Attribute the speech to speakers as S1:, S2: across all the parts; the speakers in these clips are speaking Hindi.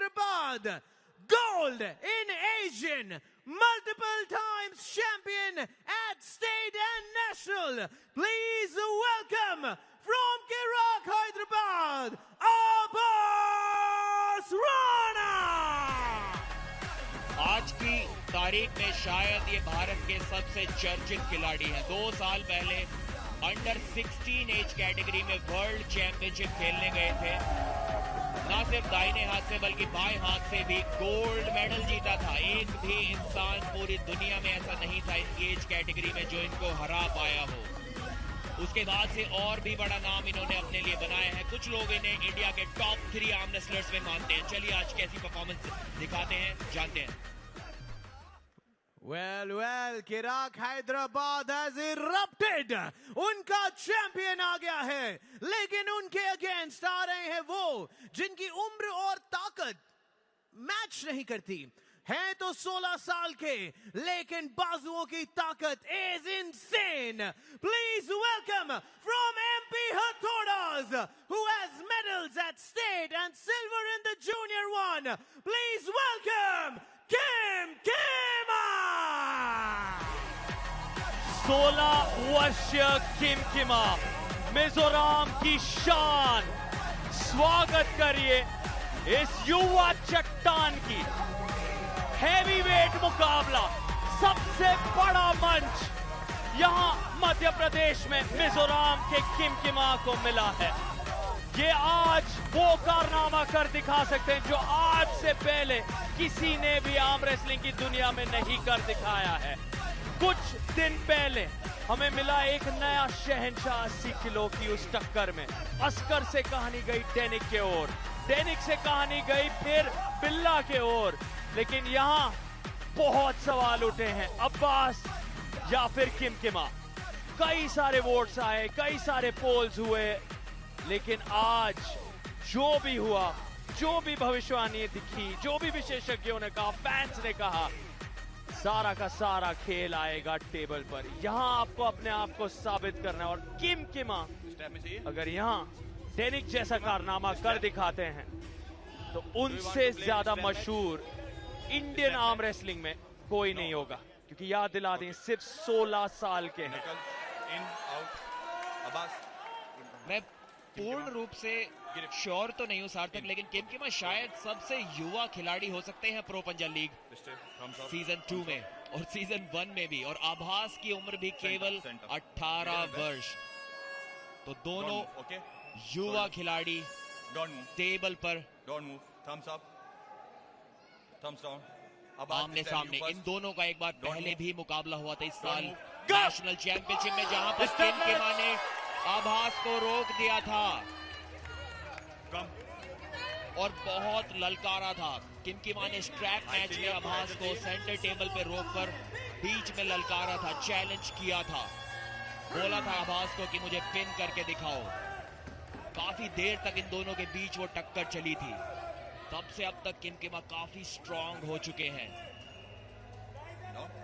S1: Hyderabad. Gold in Asian, multiple times champion at state and national. Please welcome from Kirak, Hyderabad, Abbas Rana.
S2: आज की तारीख में शायद ये भारत के सबसे चर्चित खिलाड़ी हैं। 2 साल पहले अंडर 16 एज कैटेगरी में वर्ल्ड चैंपियनशिप खेलने गए थे। ना सिर्फ दाहिने हाथ से बल्कि बाएं हाथ से भी गोल्ड मेडल जीता था। एक भी इंसान पूरी दुनिया में ऐसा नहीं था इनकी एज कैटेगरी में जो इनको हरा पाया हो। उसके बाद से और भी बड़ा नाम इन्होंने अपने लिए बनाया है। कुछ लोग इन्हें इंडिया के टॉप 3 आर्म रेसलर्स में मानते हैं। चलिए आज कैसी परफॉर्मेंस दिखाते हैं, जानते हैं।
S1: Well, Kirak Hyderabad has erupted. उनका चैंपियन आ गया है, लेकिन उनके अगेंस्ट आ रहे हैं वो जिनकी उम्र और ताकत मैच नहीं करती। हैं तो 16 साल के, लेकिन बाजुओं की ताकत is insane. Please welcome from MP Hathodas, who has medals at state and silver in the junior one. Please welcome Kim Kima.
S3: 16 वर्षीय किम किमा, मिजोरम की शान। स्वागत करिए इस युवा चट्टान की। हैवीवेट मुकाबला, सबसे बड़ा मंच यहां मध्य प्रदेश में मिजोरम के किम किमा को मिला है। ये आज वो कारनामा कर दिखा सकते हैं जो आज से पहले किसी ने भी आर्म रेसलिंग की दुनिया में नहीं कर दिखाया है। कुछ दिन पहले हमें मिला एक नया शहंशाह 80 किलो की उस टक्कर में। अस्कर से कहानी गई डेनिक के ओर, डेनिक से कहानी गई फिर बिल्ला के ओर। लेकिन यहाँ बहुत सवाल उठे हैं, अब्बास या फिर किम किमा। कई सारे वोट्स आए, कई सारे पोल्स हुए, लेकिन आज जो भी हुआ, जो भी भविष्यवाणी दिखी, जो भी विशेषज्ञों ने कहा, फैंस ने कहा, सारा का सारा खेल आएगा टेबल पर। यहाँ आपको अपने आप को साबित करना है। और किम किमा अगर यहाँ डेनिक जैसा कारनामा कर दिखाते हैं तो उनसे ज्यादा मशहूर इंडियन आर्म रेसलिंग में कोई नहीं होगा। क्योंकि याद दिला दें, सिर्फ 16 साल के हैं।
S2: मैं पूर्ण रूप से श्योर तो नहीं हूं सार्थक, लेकिन किम किमा शायद सबसे युवा खिलाड़ी हो सकते हैं प्रो पंजाब लीग सीजन 2 में और सीजन 1 में भी। और आभास की उम्र भी केवल 18 वर्ष। तो दोनों युवा खिलाड़ी टेबल पर आमने सामने। इन दोनों का एक बार पहले भी मुकाबला हुआ था इस साल नेशनल चैंपियनशिप में, जहां पर किम किमा ने आभास को रोक दिया था और बहुत ललकारा था। किम किमा ने स्ट्रैप मैच में आभास को सेंटर टेबल पे रोककर बीच में ललकारा था, चैलेंज किया था, बोला था आभास को कि मुझे पिन करके दिखाओ। काफी देर तक इन दोनों के बीच वो टक्कर चली थी। तब से अब तक किम किमा काफी स्ट्रांग हो चुके हैं।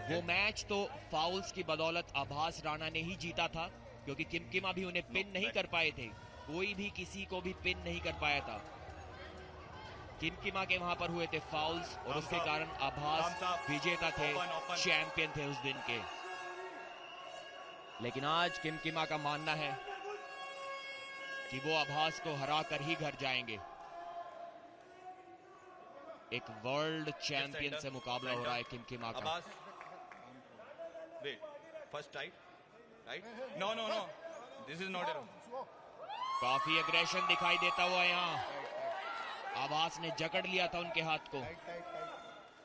S2: वो मैच तो फाउल्स की बदौलत आभास राणा ने ही जीता था, क्योंकि किम किमा भी उन्हें पिन नहीं कर पाए थे। कोई भी किसी को भी पिन नहीं कर पाया था। किम किमा के वहां पर हुए थे फाउल्स और उसके कारण आभास विजेता थे, चैंपियन थे उस दिन के। लेकिन आज किम किमा का मानना है कि वो आभास को हरा कर ही घर जाएंगे। एक वर्ल्ड चैंपियन से मुकाबला हो रहा है किम किमा का। काफी एग्रेशन दिखाई देता हुआ यहाँ आभास ने जकड़ लिया था उनके हाथ को।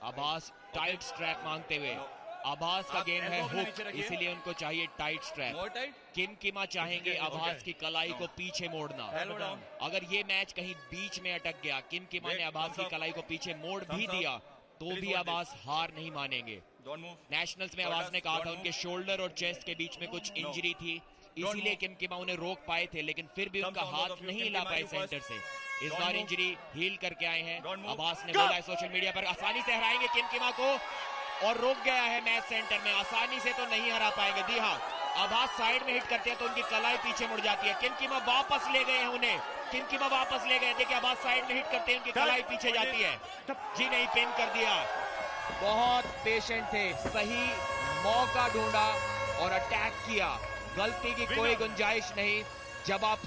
S2: आभास टाइट स्ट्रैप मांगते हुए। आभास का गेम है हुक, इसीलिए उनको चाहिए टाइट स्ट्रैप। किम किमा चाहेंगे आभास की कलाई को पीछे मोड़ना। अगर ये मैच कहीं बीच में अटक गया, किम किमा ने आभास की कलाई को पीछे मोड़ भी दिया, तो भी आभास हार नहीं मानेंगे। नेशनल्स में आभास ने कहा था उनके शोल्डर और चेस्ट के बीच में कुछ इंजरी थी, इसीलिए किम किमा उन्हें रोक पाए थे, लेकिन फिर भी उनका हाथ नहीं हिला पाए सेंटर से। इस बार इंजरी हील करके आए हैं। आभास ने बोला है सोशल मीडिया पर आसानी से हराएंगे किम किमा को, और रोक गया है मैच सेंटर में। आसानी से तो नहीं हरा पाएंगे। जी हाँ, आभास साइड में हिट करते हैं तो उनकी कलाई पीछे मुड़ जाती है। किमकिमा वापस ले गए हैं उन्हें, किमकिमा वापस ले गए। देखिए आभास साइड में हिट करते हैं, उनकी कलाई पीछे जाती है। जी नहीं, पिन कर दिया। बहुत पेशेंट थे, सही मौका ढूंढा और अटैक किया। गलती की कोई गुंजाइश नहीं जब आप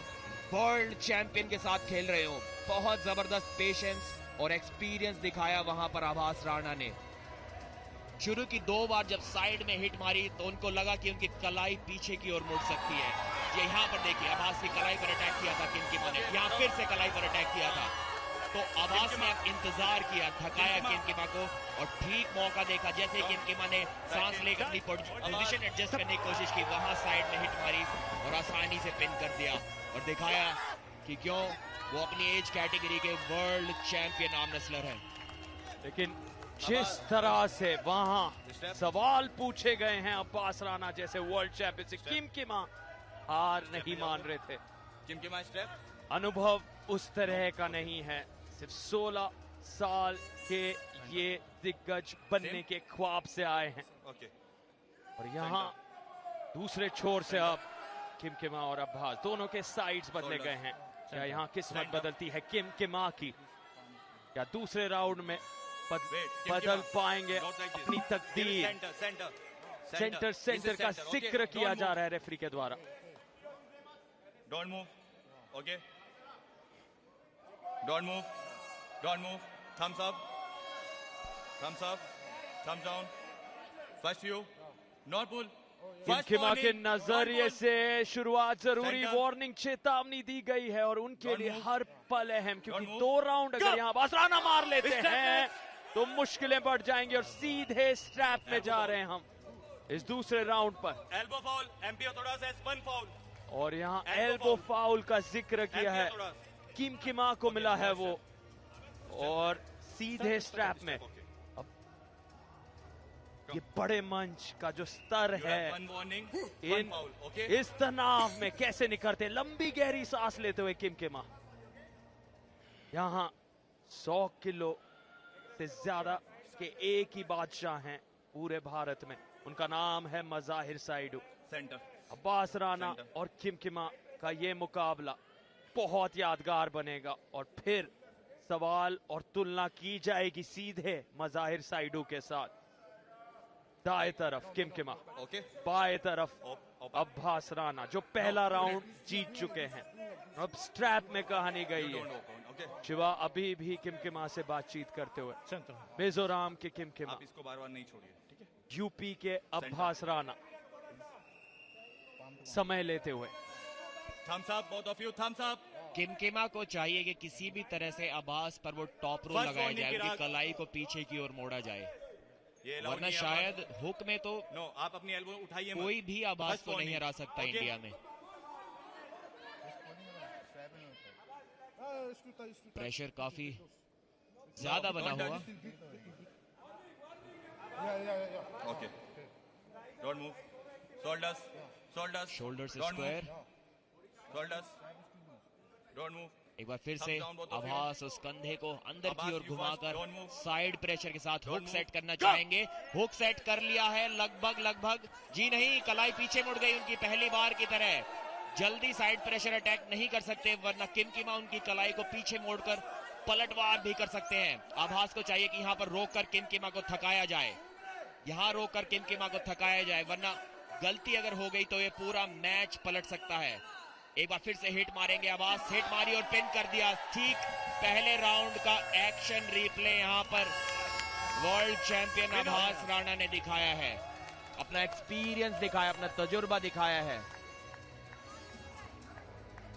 S2: वर्ल्ड चैंपियन के साथ खेल रहे हो। बहुत जबरदस्त पेशेंस और एक्सपीरियंस दिखाया वहां पर आभास राणा ने। शुरू की 2 बार जब साइड में हिट मारी तो उनको लगा कि उनकी कलाई पीछे की ओर मुड़ सकती है। ये यहाँ पर देखिए आभास की कलाई पर अटैक किया था किमकिमा ने, यहाँ फिर से कलाई पर अटैक किया था। तो आभास ने अब इंतजार किया, थकाया किमकिमा को और ठीक मौका देखा। जैसे किमकिमा ने सांस लेकर अपनी पोजीशन एडजस्ट करने की कोशिश की, वहां साइड में हिट मारी और आसानी से पिन कर दिया और दिखाया कि क्यों वो अपनी एज कैटेगरी के वर्ल्ड चैंपियन आर्म रेसलर है।
S3: लेकिन जिस तरह से वहां सवाल पूछे गए हैं अब्बास राणा जैसे वर्ल्ड चैंपियन से, किमकिमा हार नहीं मान रहे थे।
S4: किमकिमा स्टेप,
S3: अनुभव उस तरह का नहीं है। सिर्फ 16 साल के ये दिग्गज बनने के ख्वाब से आए हैं। और यहाँ दूसरे छोर से अब किमकिमा और अब्बास दोनों के साइड्स बदले गए हैं। क्या यहाँ किस्मत बदलती है किमकिमा की? क्या दूसरे राउंड में बदल पाएंगे अपनी तकदीर? सेंटर का जिक्र किया जा रहा है रेफरी के द्वारा।
S4: Don't move, okay, don't move, don't move, thumbs up, thumbs up, thumbs down, first view, not pull.
S3: किमकिमा के नजरिए से शुरुआत जरूरी, वार्निंग चेतावनी दी गई है और उनके लिए हर पल अहम, क्योंकि 2 राउंड अगर यहाँ आभास राणा मार लेते हैं तो मुश्किलें बढ़ जाएंगी और सीधे स्ट्रैप में जा रहे हैं हम इस दूसरे राउंड पर।
S4: Elbow foul, MP Orthodox has 1 foul.
S3: और यहाँ एल्बो फाउल का जिक्र किया है, किमकिमा को मिला है वो और सीधे स्ट्रैप में। अब ये बड़े मंच का जो स्तर है, इस तनाव में कैसे निकलते, लंबी गहरी सांस लेते हुए किमकिमा। यहाँ 100 किलो से ज्यादा के एक ही बादशाह हैं पूरे भारत में, उनका नाम है मज़ाहिर साइडू।
S4: सेंटर
S3: अब्बास राणा और किमकिमा का ये मुकाबला बहुत यादगार बनेगा और फिर सवाल और तुलना की जाएगी सीधे मज़ाहिर साइडू के साथ। दाएं तरफ किमकिमा, बाएं तरफ अब्बास राणा जो पहला राउंड जीत चुके हैं। अब स्ट्रैप में कहानी गई है। शिवा अभी भी किमकिमा से बातचीत करते हुए, मिजोरम के किमकिमा,
S4: आप इसको बार-बार नहीं छोड़िए, ठीक है?
S3: यूपी के अब्बास राणा समय लेते हुए।
S4: Thumbs up, both of you, thumbs up.
S2: किमकिमा को चाहिए कि किसी भी तरह से आभास पर वो टॉप रो लगाया जाए, उनकी कलाई को पीछे की ओर मोड़ा जाए, वरना शायद हुक में तो
S4: आप अपनी एल्बो उठाइए,
S2: कोई भी आभास को नहीं हरा सकता इंडिया में। प्रेशर काफी ज्यादा बना हुआ।
S4: Okay, don't move, shoulders, shoulders,
S2: shoulder से स्क्वायर,
S4: शोल्डर्स, डोंट मूव।
S2: एक बार फिर से आभास उस कंधे को अंदर की ओर घुमाकर साइड प्रेशर के साथ हुक सेट करना चाहेंगे। हुक सेट कर लिया है लगभग। जी नहीं, कलाई पीछे मुड़ गई उनकी पहली बार की तरह। जल्दी साइड प्रेशर अटैक नहीं कर सकते, वरना किमकिमा उनकी कलाई को पीछे मोड़कर पलटवार भी कर सकते हैं। आभास को चाहिए कि यहाँ पर रोककर किमकिमा को थकाया जाए, यहाँ रोककर किमकिमा को थकाया जाए, वरना गलती अगर हो गई तो ये पूरा मैच पलट सकता है। एक बार फिर से हिट मारेंगे आभास, हिट मारी और पिन कर दिया। ठीक पहले राउंड का एक्शन रिप्ले यहाँ पर वर्ल्ड चैंपियन आभास राणा ने दिखाया है, अपना एक्सपीरियंस दिखाया, अपना तजुर्बा दिखाया है।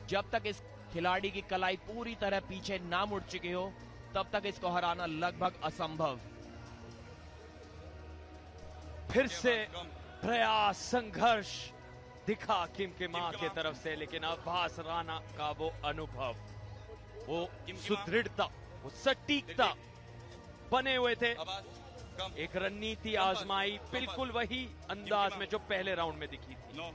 S2: जब तक इस खिलाड़ी की कलाई पूरी तरह पीछे ना मुड़ चुकी हो तब तक इसको हराना लगभग असंभव।
S3: फिर से प्रयास, संघर्ष दिखा किमकिमा के तरफ से, लेकिन आभास राणा का वो अनुभव, वो सुदृढ़ता, वो सटीकता बने हुए थे। एक रणनीति आजमाई, बिल्कुल वही अंदाज में जो पहले राउंड में दिखी थी।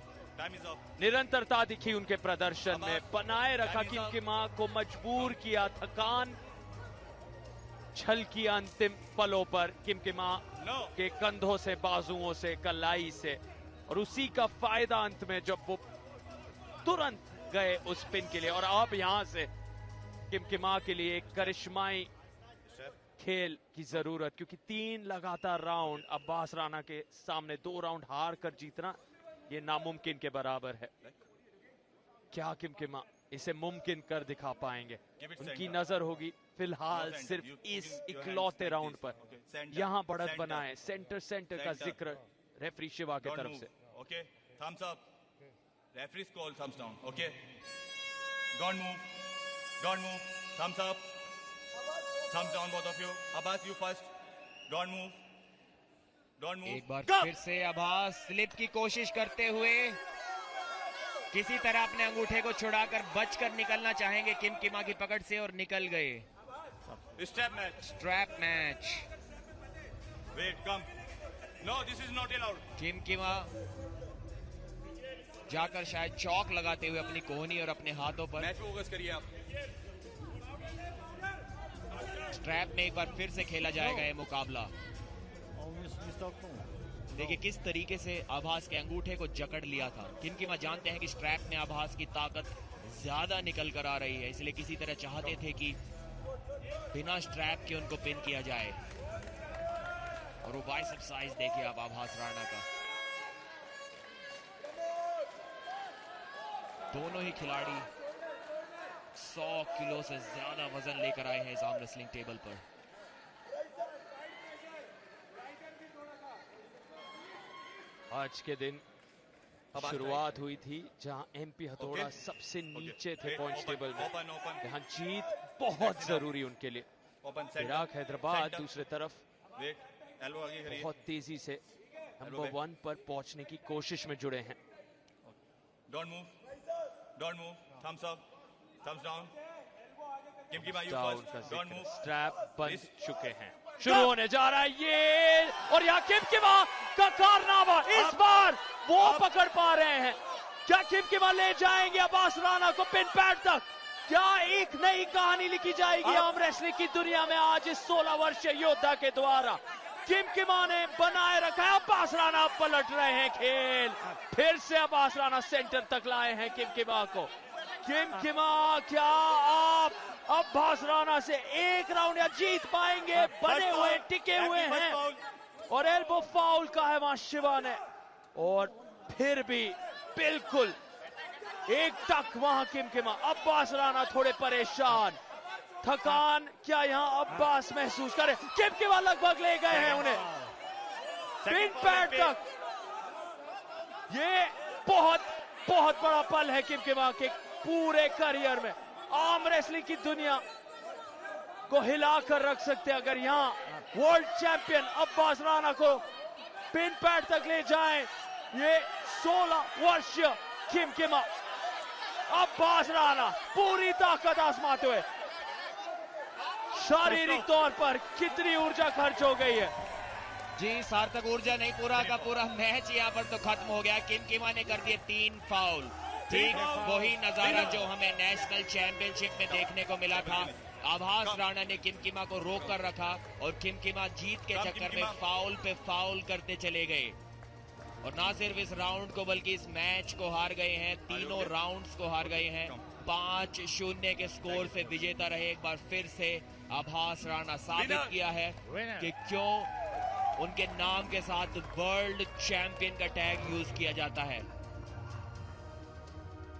S3: निरंतरता दिखी उनके प्रदर्शन में, बनाए रखा किमकिमा को, मजबूर किया, थकान छल किया अंतिम पलों पर किमकिमा के कंधों से, बाजुओं से, कलाई से, और उसी का फायदा अंत में जब वो तुरंत गए उस पिन के लिए। और अब यहां से किमकिमा के लिए एक करिश्माई खेल की जरूरत, क्योंकि 3 लगातार राउंड अब्बास राना के सामने 2 राउंड हार कर जीतना ये नामुमकिन के बराबर है। क्या किमकिमा इसे मुमकिन कर दिखा पाएंगे? उनकी नजर होगी फिलहाल सिर्फ इस इकलौते राउंड पर। यहां बढ़त बनाए, सेंटर का जिक्र रेफरी शिवा की तरफ से।
S4: Okay, thumbs up, referee's call thumbs down. Okay, don't move, thumbs up, thumbs down both of you. Abbas, you first. Don't move.
S2: एक बार फिर से अब्बास स्लिप की कोशिश करते हुए किसी तरह अपने अंगूठे को छुड़ाकर बचकर निकलना चाहेंगे किमकिमा की पकड़ से, और निकल गए। Strap match.
S4: Wait, come. No, this is not allowed.
S2: किमकिमा जाकर शायद चौक लगाते हुए अपनी कोहनी और अपने हाथों पर।
S4: मैच फोकस करिए आप।
S2: स्ट्रैप में एक बार फिर से खेला जाएगा ये मुकाबला। देखिए किस तरीके से अब्बास के अंगूठे को जकड़ लिया था। किमकिमा जानते हैं कि स्ट्रैप में अब्बास की ताकत ज्यादा निकल कर आ रही है, इसलिए किसी तरह चाहते थे कि बिना स्ट्रैप के उनको पिन किया जाए। और वो बाइसेप साइज देखिए आप अब्बास राणा का। दोनों ही खिलाड़ी 100 किलो से ज्यादा वजन लेकर आए हैं इस आर्म रेसलिंग टेबल पर।
S3: आज के दिन शुरुआत हुई थी जहां एमपी हथौड़ा सबसे नीचे थे पॉइंट टेबल में, जहां जीत बहुत जरूरी उनके लिए। इराक हैदराबाद दूसरे तरफ बहुत तेजी से नंबर 1 पर पहुंचने की कोशिश में जुड़े हैं।
S4: Don't move, thumbs up, thumbs down. Kimkima, you
S3: down
S4: first.
S3: का
S4: Don't
S3: जिक्र,
S4: move.
S3: स्ट्रैप बन चुके हैं। शुरू होने जा रहा है ये, और यहाँ किमकिमा का कारनामा, इस बार वो पकड़ पा रहे हैं। क्या किमकिमा ले जाएंगे अब्बास राणा को पिन पैड तक? क्या एक नई कहानी लिखी जाएगी आर्म रेसलिंग की दुनिया में आज इस 16 वर्षीय योद्धा के द्वारा? किमकिमा ने बनाए रखा है, अब्बास राणा पलट रहे हैं खेल। फिर से अब्बास राणा सेंटर तक लाए हैं किमकिमा को। किमकिमा, क्या आप अब्बास राणा से एक राउंड या जीत पाएंगे? बने हुए टिके हुए हैं, और एल्बो फाउल का है वहां शिवा ने, और फिर भी बिल्कुल एक टक वहां किमकिमा। अब्बास राणा थोड़े परेशान, थकान क्या यहां अब्बास महसूस करे? किमकिमा लगभग ले गए हैं उन्हें पिन पैड तक। ये बहुत बड़ा पल है किमकिमा के पूरे करियर में। आर्म रेसलिंग की दुनिया को हिलाकर रख सकते हैं अगर यहां वर्ल्ड चैंपियन अब्बास राणा को पिन पैड तक ले जाएं। ये 16 वर्षीय किमकिमा, अब्बास राणा पूरी ताकत आजमाते हुए। शारीरिक तौर पर कितनी ऊर्जा खर्च हो गई है
S2: जी, सार्थक ऊर्जा नहीं, पूरा का पूरा मैच यहाँ पर तो खत्म हो गया। किमकिमा ने कर दिए 3 फाउल। ठीक वही नजारा जो हमें नेशनल चैंपियनशिप में देखने को मिला था। अब्बास राणा ने किमकिमा को रोक कर रखा और किमकिमा जीत के चक्कर में फाउल पे फाउल करते चले गए, और ना सिर्फ इस राउंड को बल्कि इस मैच को हार गए हैं। तीनों राउंड्स को हार गए हैं। 5-0 के स्कोर से विजेता रहे। एक बार फिर से अब्बास राणा साबित किया है कि क्यों उनके नाम के साथ वर्ल्ड चैंपियन का टैग यूज किया जाता है।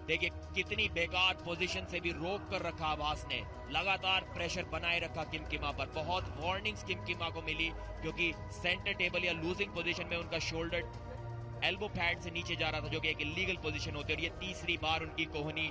S2: देखिए कितनी बेकार पोजीशन से भी रोक कर रखा अब्बास ने, लगातार प्रेशर बनाए रखा किमकिमा पर। बहुत वार्निंग्स किमकिमा को मिली क्योंकि सेंटर टेबल या लूजिंग पोजीशन में उनका शोल्डर एल्बो पैड से नीचे जा रहा था, जो कि एक इलीगल पोजीशन होती है, और ये तीसरी बार उनकी कोहनी